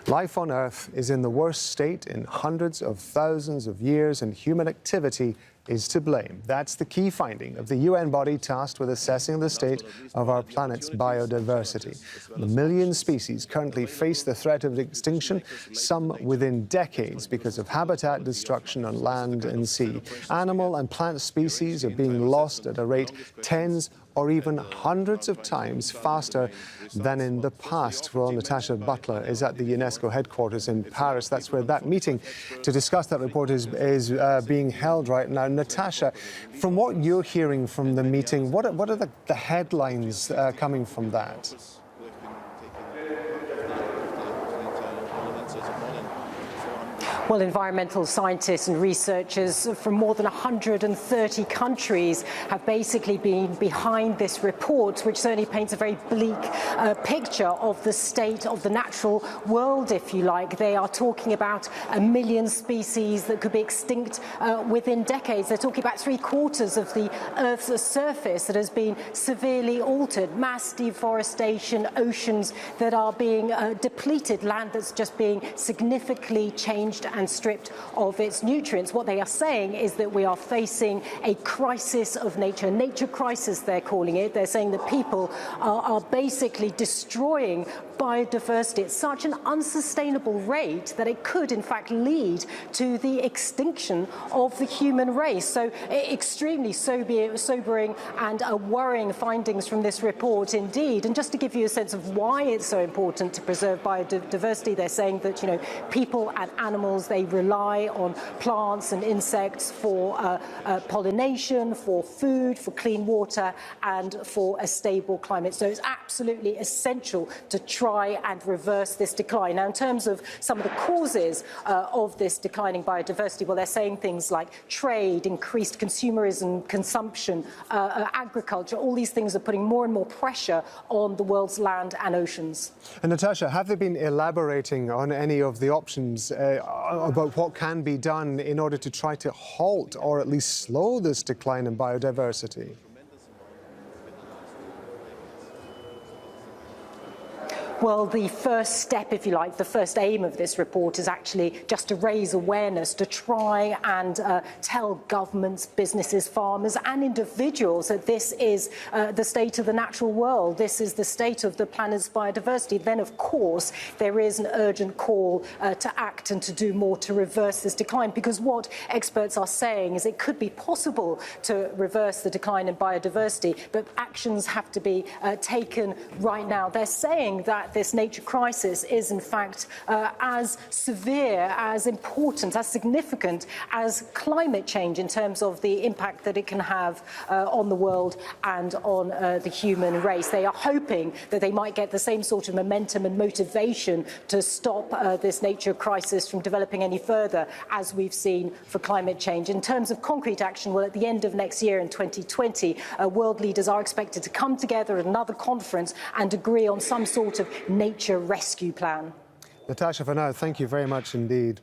Life on Earth is in the worst state in hundreds of thousands of years, and human activity is to blame. That's the key finding of the UN body tasked with assessing the state of our planet's biodiversity. A million species currently face the threat of extinction, some within decades because of habitat destruction on land and sea. Animal and plant species are being lost at a rate tens or even hundreds of times faster than in the past. Well, Natacha Butler is at the UNESCO headquarters in Paris. That's where that meeting to discuss that report is being held right now. Natacha, from what you're hearing from the meeting, what are the headlines coming from that? Well, environmental scientists and researchers from more than 130 countries have basically been behind this report, which certainly paints a very bleak picture of the state of the natural world, if you like. They are talking about 1 million species that could be extinct within decades. They're talking about 3/4 of the Earth's surface that has been severely altered, mass deforestation, oceans that are being depleted, land that's just being significantly changed and stripped of its nutrients. What they are saying is that we are facing a crisis of nature, nature crisis they're calling it. They're saying that people are basically destroying biodiversity at such an unsustainable rate that it could in fact lead to the extinction of the human race. So extremely sobering and worrying findings from this report indeed. And just to give you a sense of why it's so important to preserve biodiversity, they're saying that, people and animals, they rely on plants and insects for pollination, for food, for clean water, and for a stable climate. So it's absolutely essential to try and reverse this decline. Now, in terms of some of the causes of this declining biodiversity, well, they're saying things like trade, increased consumerism, consumption, agriculture. All these things are putting more and more pressure on the world's land and oceans. And Natacha, have they been elaborating on any of the options about what can be done in order to try to halt or at least slow this decline in biodiversity? Well, the first step, if you like, the first aim of this report is actually just to raise awareness, to try and tell governments, businesses, farmers and individuals that this is the state of the natural world. This is the state of the planet's biodiversity. Then, of course, there is an urgent call to act and to do more to reverse this decline, because what experts are saying is it could be possible to reverse the decline in biodiversity, but actions have to be taken right now. They're saying that this nature crisis is in fact as severe, as important, as significant as climate change in terms of the impact that it can have on the world and on the human race. They are hoping that they might get the same sort of momentum and motivation to stop this nature crisis from developing any further as we've seen for climate change. In terms of concrete action, well, at the end of next year in 2020, world leaders are expected to come together at another conference and agree on some sort of nature rescue plan. Natacha, for now, thank you very much indeed.